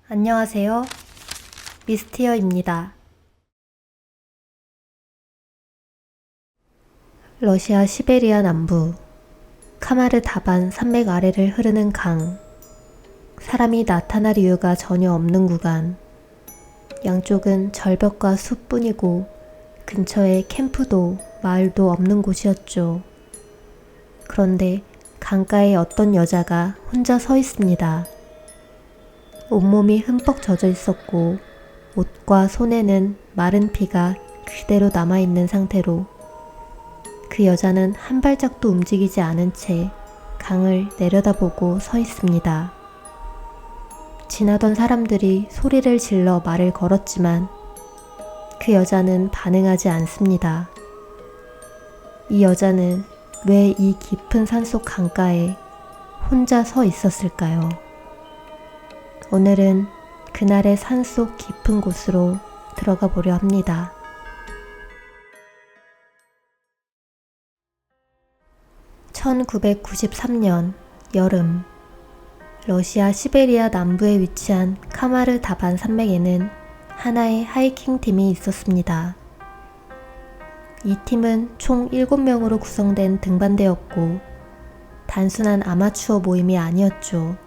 안녕하세요. 미스티어입니다. 러시아 시베리아 남부 카마르 다반 산맥 아래를 흐르는 강. 사람이 나타날 이유가 전혀 없는 구간. 양쪽은 절벽과 숲뿐이고 근처에 캠프도 마을도 없는 곳이었죠. 그런데 강가에 어떤 여자가 혼자 서 있습니다. 온몸이 흠뻑 젖어 있었고 옷과 손에는 마른 피가 그대로 남아있는 상태로 그 여자는 한 발짝도 움직이지 않은 채 강을 내려다보고 서 있습니다. 지나던 사람들이 소리를 질러 말을 걸었지만 그 여자는 반응하지 않습니다. 이 여자는 왜 이 깊은 산속 강가에 혼자 서 있었을까요? 오늘은 그날의 산속 깊은 곳으로 들어가 보려 합니다. (1993년) 여름, 러시아 시베리아 남부에 위치한 카마르 다반 산맥에는 하나의 하이킹 팀이 있었습니다. 이 팀은 총 7명으로 구성된 등반대였고 단순한 아마추어 모임이 아니었죠.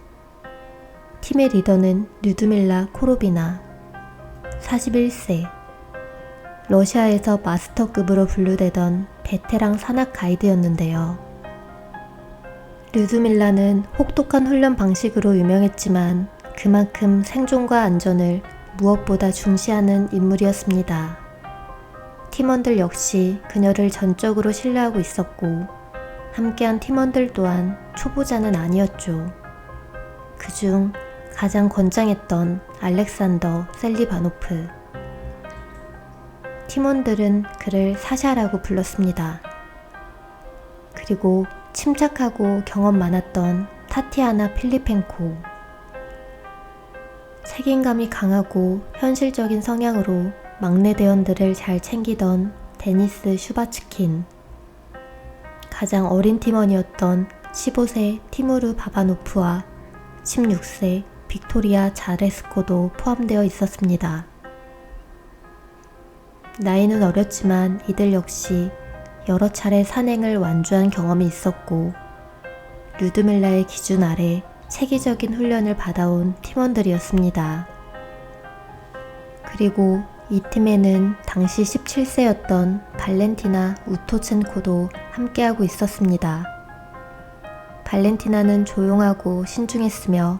팀의 리더는 류드밀라 코로비나, 41세, 러시아에서 마스터급으로 분류되던 베테랑 산악 가이드였는데요. 류드밀라는 혹독한 훈련 방식으로 유명했지만 그만큼 생존과 안전을 무엇보다 중시하는 인물이었습니다. 팀원들 역시 그녀를 전적으로 신뢰하고 있었고 함께한 팀원들 또한 초보자는 아니었죠. 그중 가장 건장했던 알렉산더 셀리바노프. 팀원들은 그를 사샤라고 불렀습니다. 그리고 침착하고 경험 많았던 타티아나 필리펜코. 책임감이 강하고 현실적인 성향으로 막내 대원들을 잘 챙기던 데니스 슈바츠킨. 가장 어린 팀원이었던 15세 티무르 바바노프와 16세 빅토리아 자레스코도 포함되어 있었습니다. 나이는 어렸지만 이들 역시 여러 차례 산행을 완주한 경험이 있었고 류드밀라의 기준 아래 체계적인 훈련을 받아온 팀원들이었습니다. 그리고 이 팀에는 당시 17세였던 발렌티나 우토첸코도 함께하고 있었습니다. 발렌티나는 조용하고 신중했으며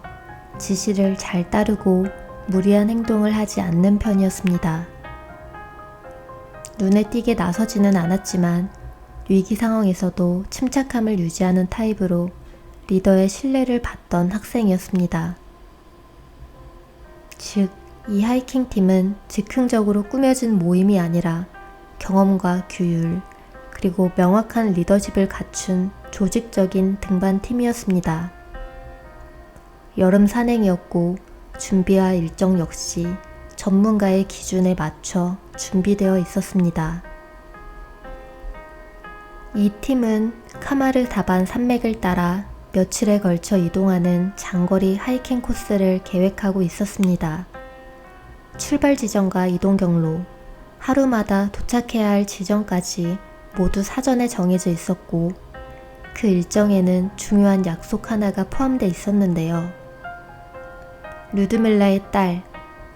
지시를 잘 따르고 무리한 행동을 하지 않는 편이었습니다. 눈에 띄게 나서지는 않았지만 위기 상황에서도 침착함을 유지하는 타입으로 리더의 신뢰를 받던 학생이었습니다. 즉, 이 하이킹 팀은 즉흥적으로 꾸며진 모임이 아니라 경험과 규율, 그리고 명확한 리더십을 갖춘 조직적인 등반팀이었습니다. 여름 산행이었고 준비와 일정 역시 전문가의 기준에 맞춰 준비되어 있었습니다. 이 팀은 카마르 다반 산맥을 따라 며칠에 걸쳐 이동하는 장거리 하이킹 코스를 계획하고 있었습니다. 출발 지점과 이동 경로, 하루마다 도착해야 할 지점까지 모두 사전에 정해져 있었고 그 일정에는 중요한 약속 하나가 포함되어 있었는데요. 류드밀라의 딸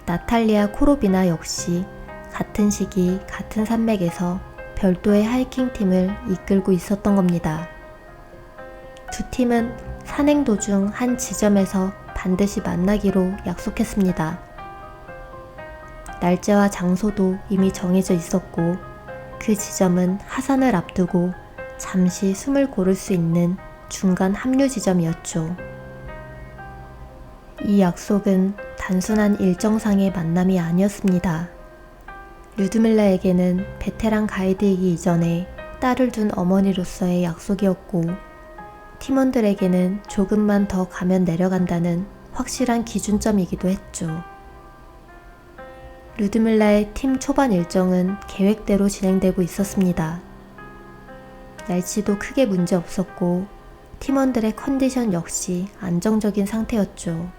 나탈리아 코로비나 역시 같은 시기 같은 산맥에서 별도의 하이킹 팀을 이끌고 있었던 겁니다. 두 팀은 산행 도중 한 지점에서 반드시 만나기로 약속했습니다. 날짜와 장소도 이미 정해져 있었고 그 지점은 하산을 앞두고 잠시 숨을 고를 수 있는 중간 합류 지점이었죠. 이 약속은 단순한 일정상의 만남이 아니었습니다. 류드밀라에게는 베테랑 가이드이기 이전에 딸을 둔 어머니로서의 약속이었고 팀원들에게는 조금만 더 가면 내려간다는 확실한 기준점이기도 했죠. 류드밀라의 팀 초반 일정은 계획대로 진행되고 있었습니다. 날씨도 크게 문제 없었고 팀원들의 컨디션 역시 안정적인 상태였죠.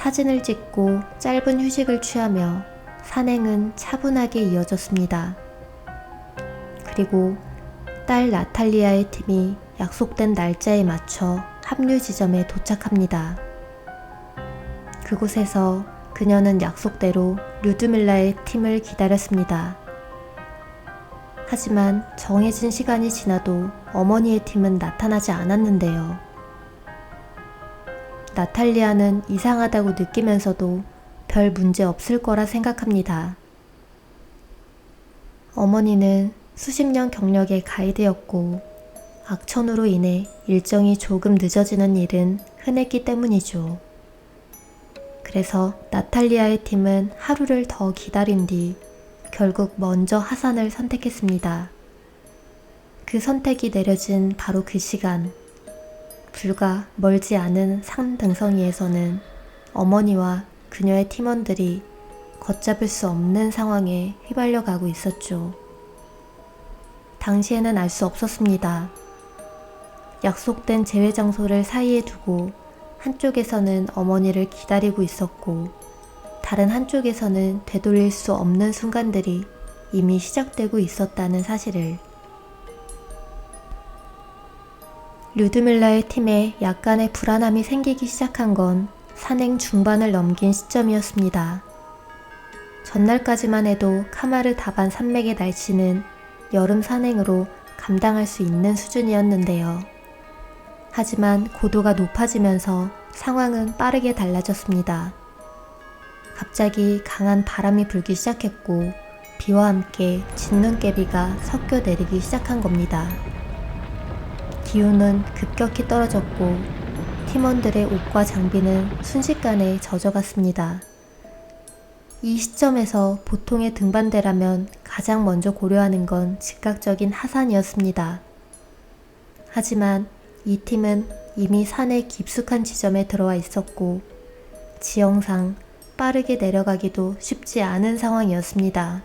사진을 찍고 짧은 휴식을 취하며 산행은 차분하게 이어졌습니다. 그리고 딸 나탈리아의 팀이 약속된 날짜에 맞춰 합류 지점에 도착합니다. 그곳에서 그녀는 약속대로 류드밀라의 팀을 기다렸습니다. 하지만 정해진 시간이 지나도 어머니의 팀은 나타나지 않았는데요. 나탈리아는 이상하다고 느끼면서도 별 문제 없을 거라 생각합니다. 어머니는 수십 년 경력의 가이드였고 악천후로 인해 일정이 조금 늦어지는 일은 흔했기 때문이죠. 그래서 나탈리아의 팀은 하루를 더 기다린 뒤 결국 먼저 하산을 선택했습니다. 그 선택이 내려진 바로 그 시간, 불과 멀지 않은 산 등성이에서는 어머니와 그녀의 팀원들이 걷잡을 수 없는 상황에 휘말려 가고 있었죠. 당시에는 알 수 없었습니다. 약속된 재회 장소를 사이에 두고 한쪽에서는 어머니를 기다리고 있었고 다른 한쪽에서는 되돌릴 수 없는 순간들이 이미 시작되고 있었다는 사실을. 류드밀라의 팀에 약간의 불안함이 생기기 시작한 건 산행 중반을 넘긴 시점이었습니다. 전날까지만 해도 카마르 다반 산맥의 날씨는 여름 산행으로 감당할 수 있는 수준이었는데요. 하지만 고도가 높아지면서 상황은 빠르게 달라졌습니다. 갑자기 강한 바람이 불기 시작했고 비와 함께 진눈깨비가 섞여 내리기 시작한 겁니다. 기온은 급격히 떨어졌고 팀원들의 옷과 장비는 순식간에 젖어갔습니다. 이 시점에서 보통의 등반대라면 가장 먼저 고려하는 건 즉각적인 하산이었습니다. 하지만 이 팀은 이미 산의 깊숙한 지점에 들어와 있었고 지형상 빠르게 내려가기도 쉽지 않은 상황이었습니다.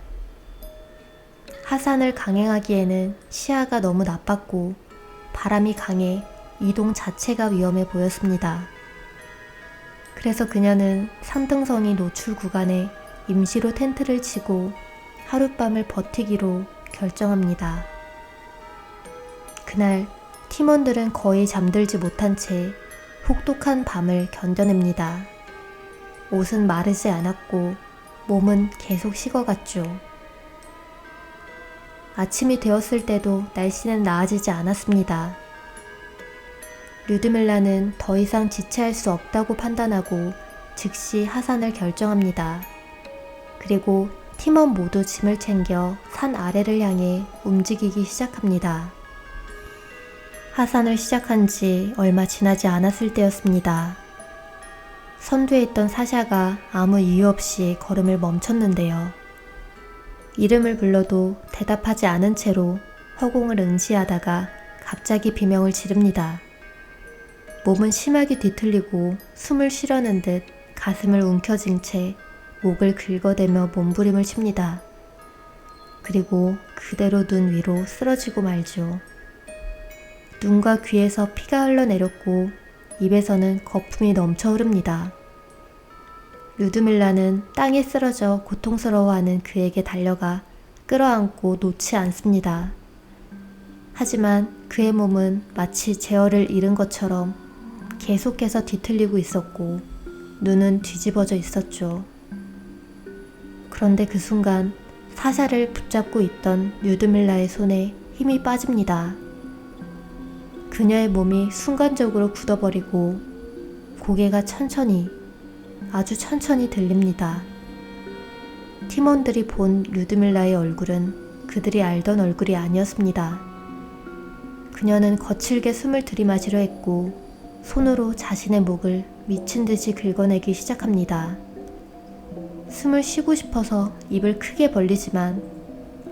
하산을 강행하기에는 시야가 너무 나빴고 바람이 강해 이동 자체가 위험해 보였습니다. 그래서 그녀는 산등성이 노출 구간에 임시로 텐트를 치고 하룻밤을 버티기로 결정합니다. 그날 팀원들은 거의 잠들지 못한 채 혹독한 밤을 견뎌냅니다. 옷은 마르지 않았고 몸은 계속 식어갔죠. 아침이 되었을 때도 날씨는 나아지지 않았습니다. 류드밀라는 더 이상 지체할 수 없다고 판단하고 즉시 하산을 결정합니다. 그리고 팀원 모두 짐을 챙겨 산 아래를 향해 움직이기 시작합니다. 하산을 시작한 지 얼마 지나지 않았을 때였습니다. 선두에 있던 사샤가 아무 이유 없이 걸음을 멈췄는데요. 이름을 불러도 대답하지 않은 채로 허공을 응시하다가 갑자기 비명을 지릅니다. 몸은 심하게 뒤틀리고 숨을 쉬려는 듯 가슴을 움켜쥔 채 목을 긁어대며 몸부림을 칩니다. 그리고 그대로 눈 위로 쓰러지고 말죠. 눈과 귀에서 피가 흘러내렸고 입에서는 거품이 넘쳐 흐릅니다. 류드밀라는 땅에 쓰러져 고통스러워하는 그에게 달려가 끌어안고 놓지 않습니다. 하지만 그의 몸은 마치 제어를 잃은 것처럼 계속해서 뒤틀리고 있었고 눈은 뒤집어져 있었죠. 그런데 그 순간 사샤를 붙잡고 있던 류드밀라의 손에 힘이 빠집니다. 그녀의 몸이 순간적으로 굳어버리고 고개가 천천히, 아주 천천히 들립니다. 팀원들이 본 류드밀라의 얼굴은 그들이 알던 얼굴이 아니었습니다. 그녀는 거칠게 숨을 들이마시려 했고 손으로 자신의 목을 미친 듯이 긁어내기 시작합니다. 숨을 쉬고 싶어서 입을 크게 벌리지만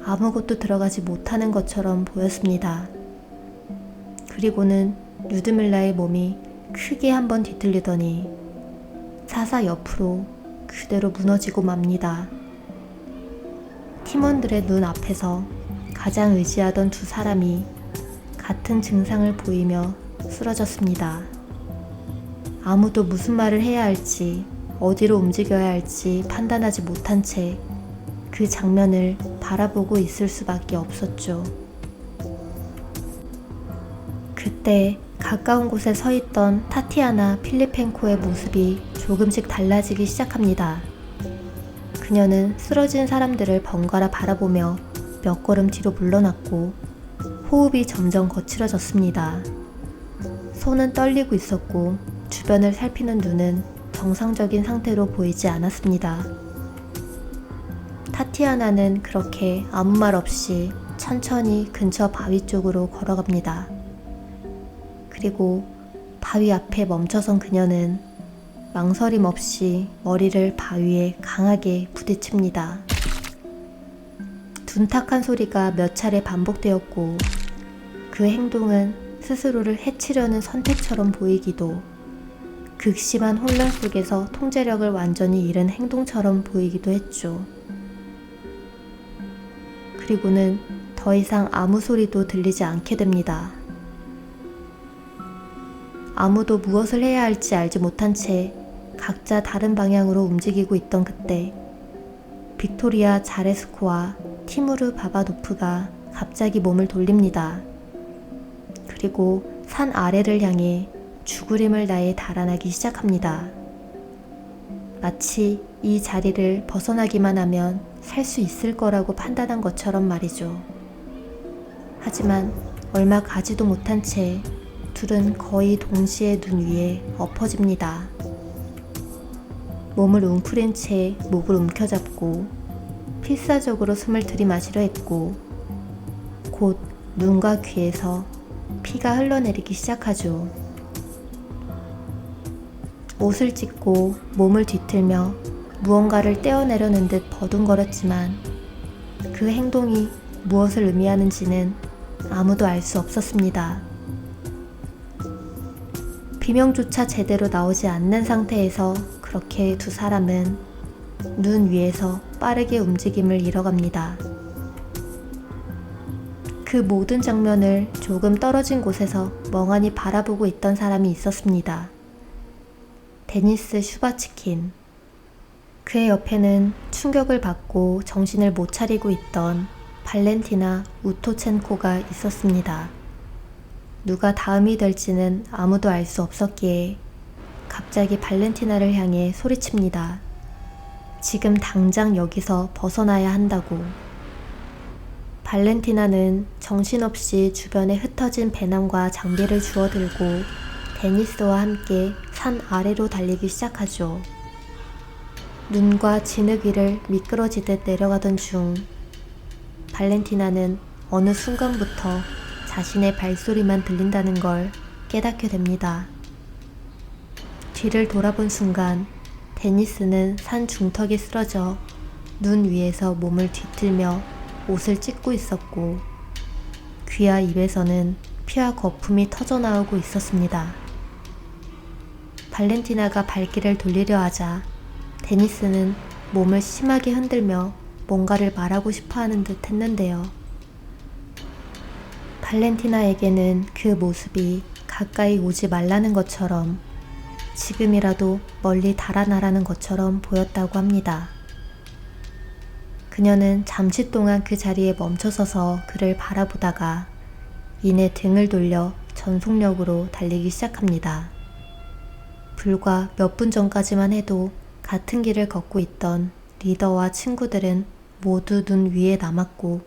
아무것도 들어가지 못하는 것처럼 보였습니다. 그리고는 류드밀라의 몸이 크게 한번 뒤틀리더니 사사 옆으로 그대로 무너지고 맙니다. 팀원들의 눈 앞에서 가장 의지하던 두 사람이 같은 증상을 보이며 쓰러졌습니다. 아무도 무슨 말을 해야 할지 어디로 움직여야 할지 판단하지 못한 채 그 장면을 바라보고 있을 수밖에 없었죠. 그때 가까운 곳에 서 있던 타티아나 필리펜코의 모습이 조금씩 달라지기 시작합니다. 그녀는 쓰러진 사람들을 번갈아 바라보며 몇 걸음 뒤로 물러났고 호흡이 점점 거칠어졌습니다. 손은 떨리고 있었고 주변을 살피는 눈은 정상적인 상태로 보이지 않았습니다. 타티아나는 그렇게 아무 말 없이 천천히 근처 바위 쪽으로 걸어갑니다. 그리고 바위 앞에 멈춰선 그녀는 망설임 없이 머리를 바위에 강하게 부딪힙니다. 둔탁한 소리가 몇 차례 반복되었고 그 행동은 스스로를 해치려는 선택처럼 보이기도 극심한 혼란 속에서 통제력을 완전히 잃은 행동처럼 보이기도 했죠. 그리고는 더 이상 아무 소리도 들리지 않게 됩니다. 아무도 무엇을 해야 할지 알지 못한 채 각자 다른 방향으로 움직이고 있던 그때 빅토리아 자레스코와 티무르 바바노프가 갑자기 몸을 돌립니다. 그리고 산 아래를 향해 죽으림을 다해 달아나기 시작합니다. 마치 이 자리를 벗어나기만 하면 살 수 있을 거라고 판단한 것처럼 말이죠. 하지만 얼마 가지도 못한 채 둘은 거의 동시에 눈 위에 엎어집니다. 몸을 웅크린 채 목을 움켜잡고 필사적으로 숨을 들이마시려 했고 곧 눈과 귀에서 피가 흘러내리기 시작하죠. 옷을 찢고 몸을 뒤틀며 무언가를 떼어내려는 듯 버둥거렸지만 그 행동이 무엇을 의미하는지는 아무도 알 수 없었습니다. 비명조차 제대로 나오지 않는 상태에서 그렇게 두 사람은 눈 위에서 빠르게 움직임을 잃어갑니다. 그 모든 장면을 조금 떨어진 곳에서 멍하니 바라보고 있던 사람이 있었습니다. 데니스 슈바츠킨. 그의 옆에는 충격을 받고 정신을 못 차리고 있던 발렌티나 우토첸코가 있었습니다. 누가 다음이 될지는 아무도 알 수 없었기에 갑자기 발렌티나를 향해 소리칩니다. 지금 당장 여기서 벗어나야 한다고. 발렌티나는 정신없이 주변에 흩어진 배낭과 장비를 주워들고 데니스와 함께 산 아래로 달리기 시작하죠. 눈과 진흙 위를 미끄러지듯 내려가던 중 발렌티나는 어느 순간부터 자신의 발소리만 들린다는 걸 깨닫게 됩니다. 뒤를 돌아본 순간 데니스는 산 중턱에 쓰러져 눈 위에서 몸을 뒤틀며 옷을 찢고 있었고 귀와 입에서는 피와 거품이 터져나오고 있었습니다. 발렌티나가 발길을 돌리려 하자 데니스는 몸을 심하게 흔들며 뭔가를 말하고 싶어 하는 듯 했는데요. 발렌티나에게는 그 모습이 가까이 오지 말라는 것처럼 지금이라도 멀리 달아나라는 것처럼 보였다고 합니다. 그녀는 잠시 동안 그 자리에 멈춰서서 그를 바라보다가 이내 등을 돌려 전속력으로 달리기 시작합니다. 불과 몇 분 전까지만 해도 같은 길을 걷고 있던 리더와 친구들은 모두 눈 위에 남았고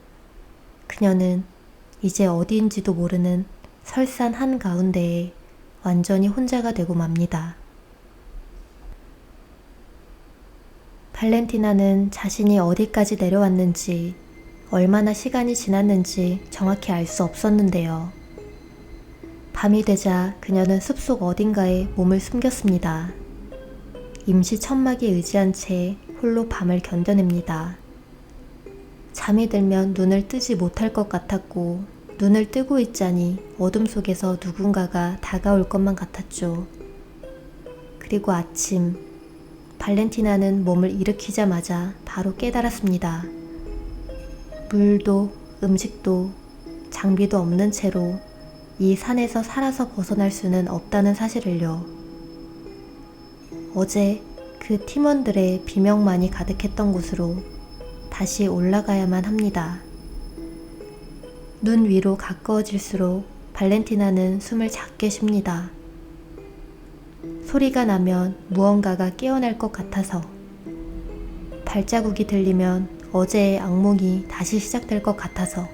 그녀는 이제 어디인지도 모르는 설산 한가운데에 완전히 혼자가 되고 맙니다. 발렌티나는 자신이 어디까지 내려왔는지 얼마나 시간이 지났는지 정확히 알 수 없었는데요. 밤이 되자 그녀는 숲속 어딘가에 몸을 숨겼습니다. 임시 천막에 의지한 채 홀로 밤을 견뎌냅니다. 잠이 들면 눈을 뜨지 못할 것 같았고 눈을 뜨고 있자니 어둠 속에서 누군가가 다가올 것만 같았죠. 그리고 아침, 발렌티나는 몸을 일으키자마자 바로 깨달았습니다. 물도 음식도 장비도 없는 채로 이 산에서 살아서 벗어날 수는 없다는 사실을요. 어제 그 팀원들의 비명만이 가득했던 곳으로 다시 올라가야만 합니다. 눈 위로 가까워질수록 발렌티나는 숨을 작게 쉽니다. 소리가 나면 무언가가 깨어날 것 같아서, 발자국이 들리면 어제의 악몽이 다시 시작될 것 같아서,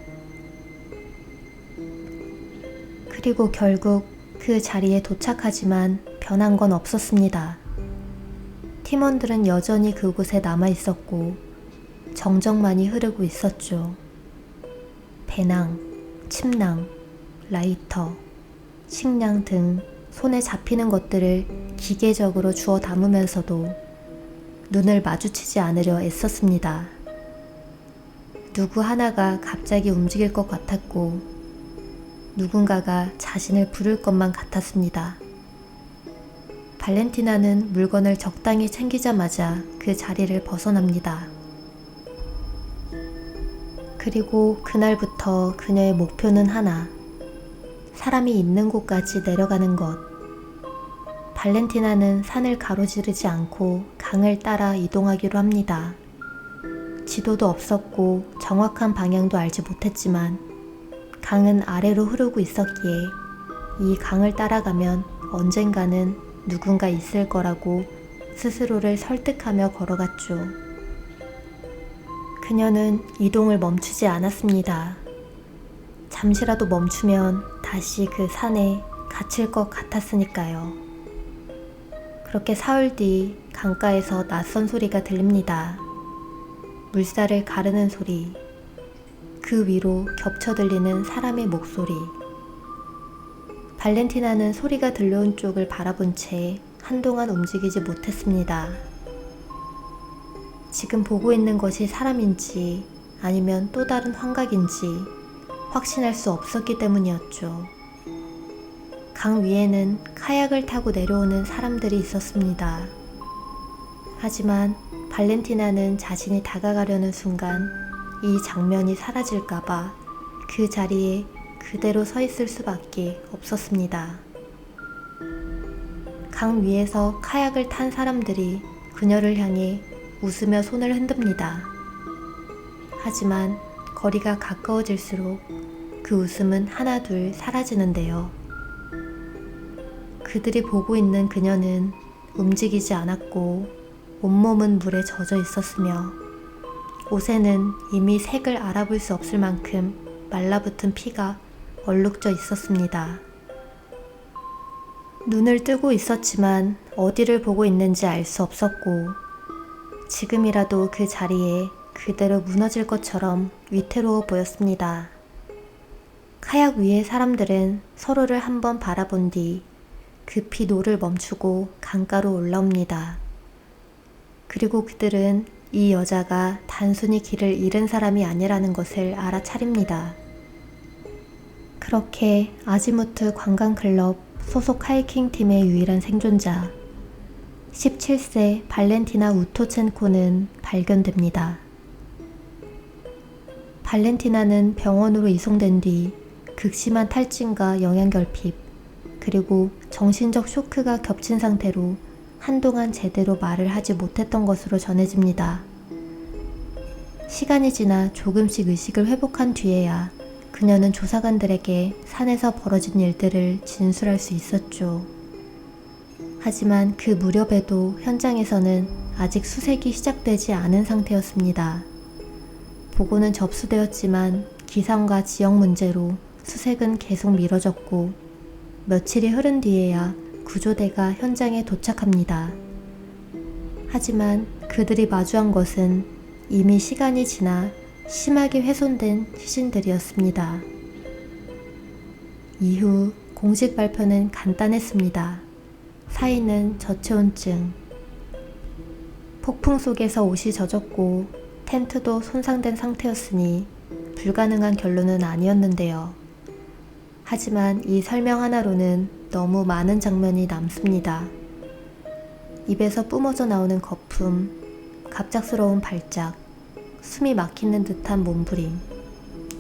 그리고 결국 그 자리에 도착하지만 변한 건 없었습니다. 팀원들은 여전히 그곳에 남아 있었고 정적만이 흐르고 있었죠. 배낭, 침낭, 라이터, 식량 등 손에 잡히는 것들을 기계적으로 주워 담으면서도 눈을 마주치지 않으려 애썼습니다. 누구 하나가 갑자기 움직일 것 같았고 누군가가 자신을 부를 것만 같았습니다. 발렌티나는 물건을 적당히 챙기자마자 그 자리를 벗어납니다. 그리고 그날부터 그녀의 목표는 하나, 사람이 있는 곳까지 내려가는 것. 발렌티나는 산을 가로지르지 않고 강을 따라 이동하기로 합니다. 지도도 없었고 정확한 방향도 알지 못했지만 강은 아래로 흐르고 있었기에 이 강을 따라가면 언젠가는 누군가 있을 거라고 스스로를 설득하며 걸어갔죠. 그녀는 이동을 멈추지 않았습니다. 잠시라도 멈추면 다시 그 산에 갇힐 것 같았으니까요. 그렇게 사흘 뒤 강가에서 낯선 소리가 들립니다. 물살을 가르는 소리, 그 위로 겹쳐 들리는 사람의 목소리. 발렌티나는 소리가 들려온 쪽을 바라본 채 한동안 움직이지 못했습니다. 지금 보고 있는 것이 사람인지 아니면 또 다른 환각인지 확신할 수 없었기 때문이었죠. 강 위에는 카약을 타고 내려오는 사람들이 있었습니다. 하지만 발렌티나는 자신이 다가가려는 순간 이 장면이 사라질까봐 그 자리에 그대로 서 있을 수밖에 없었습니다. 강 위에서 카약을 탄 사람들이 그녀를 향해 웃으며 손을 흔듭니다. 하지만 거리가 가까워질수록 그 웃음은 하나둘 사라지는데요. 그들이 보고 있는 그녀는 움직이지 않았고 온몸은 물에 젖어 있었으며 옷에는 이미 색을 알아볼 수 없을 만큼 말라붙은 피가 얼룩져 있었습니다. 눈을 뜨고 있었지만 어디를 보고 있는지 알 수 없었고 지금이라도 그 자리에 그대로 무너질 것처럼 위태로워 보였습니다. 카약 위의 사람들은 서로를 한번 바라본 뒤 급히 노를 멈추고 강가로 올라옵니다. 그리고 그들은 이 여자가 단순히 길을 잃은 사람이 아니라는 것을 알아차립니다. 그렇게 아지무트 관광클럽 소속 하이킹팀의 유일한 생존자 17세 발렌티나 우토첸코는 발견됩니다. 발렌티나는 병원으로 이송된 뒤 극심한 탈진과 영양결핍 그리고 정신적 쇼크가 겹친 상태로 한동안 제대로 말을 하지 못했던 것으로 전해집니다. 시간이 지나 조금씩 의식을 회복한 뒤에야 그녀는 조사관들에게 산에서 벌어진 일들을 진술할 수 있었죠. 하지만 그 무렵에도 현장에서는 아직 수색이 시작되지 않은 상태였습니다. 보고는 접수되었지만 기상과 지역 문제로 수색은 계속 미뤄졌고 며칠이 흐른 뒤에야 구조대가 현장에 도착합니다. 하지만 그들이 마주한 것은 이미 시간이 지나 심하게 훼손된 시신들이었습니다. 이후 공식 발표는 간단했습니다. 사인은 저체온증. 폭풍 속에서 옷이 젖었고 텐트도 손상된 상태였으니 불가능한 결론은 아니었는데요. 하지만 이 설명 하나로는 너무 많은 장면이 남습니다. 입에서 뿜어져 나오는 거품, 갑작스러운 발작, 숨이 막히는 듯한 몸부림,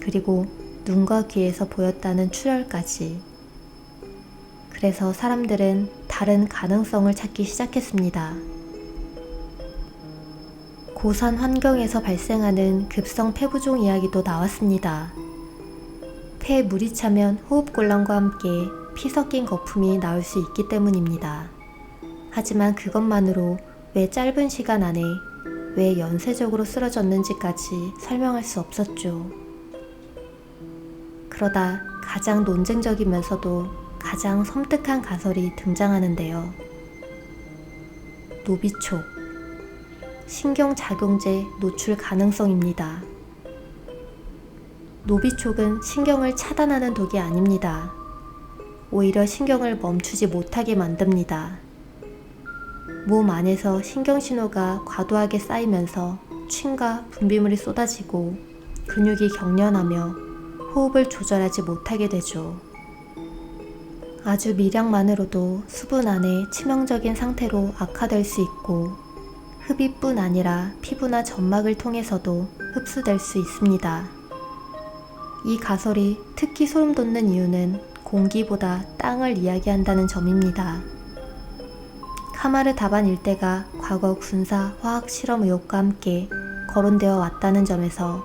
그리고 눈과 귀에서 보였다는 출혈까지. 그래서 사람들은 다른 가능성을 찾기 시작했습니다. 고산 환경에서 발생하는 급성 폐부종 이야기도 나왔습니다. 폐에 물이 차면 호흡곤란과 함께 피 섞인 거품이 나올 수 있기 때문입니다. 하지만 그것만으로 왜 짧은 시간 안에 왜 연쇄적으로 쓰러졌는지까지 설명할 수 없었죠. 그러다 가장 논쟁적이면서도 가장 섬뜩한 가설이 등장하는데요. 노비촉, 신경작용제 노출 가능성입니다. 노비촉은 신경을 차단하는 독이 아닙니다. 오히려 신경을 멈추지 못하게 만듭니다. 몸 안에서 신경신호가 과도하게 쌓이면서 침과 분비물이 쏟아지고 근육이 경련하며 호흡을 조절하지 못하게 되죠. 아주 미량만으로도 수분 안에 치명적인 상태로 악화될 수 있고 흡입뿐 아니라 피부나 점막을 통해서도 흡수될 수 있습니다. 이 가설이 특히 소름돋는 이유는 공기보다 땅을 이야기한다는 점입니다. 카마르 다반 일대가 과거 군사 화학 실험 의혹과 함께 거론되어 왔다는 점에서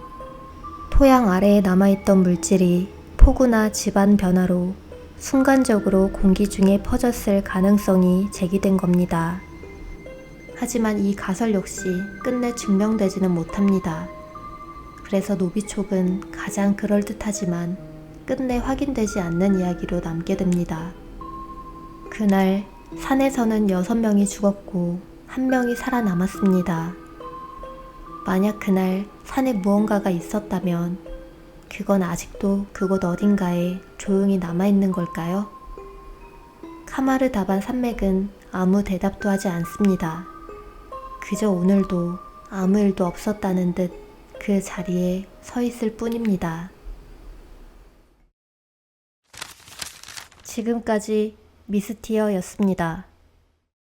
토양 아래에 남아있던 물질이 폭우나 지반 변화로 순간적으로 공기 중에 퍼졌을 가능성이 제기된 겁니다. 하지만 이 가설 역시 끝내 증명되지는 못합니다. 그래서 노비촉은 가장 그럴듯하지만 끝내 확인되지 않는 이야기로 남게 됩니다. 그날 산에서는 6명이 죽었고 1명이 살아남았습니다. 만약 그날 산에 무언가가 있었다면 그건 아직도 그곳 어딘가에 조용히 남아있는 걸까요? 카마르 다반 산맥은 아무 대답도 하지 않습니다. 그저 오늘도 아무 일도 없었다는 듯 그 자리에 서 있을 뿐입니다. 지금까지 미스티어였습니다.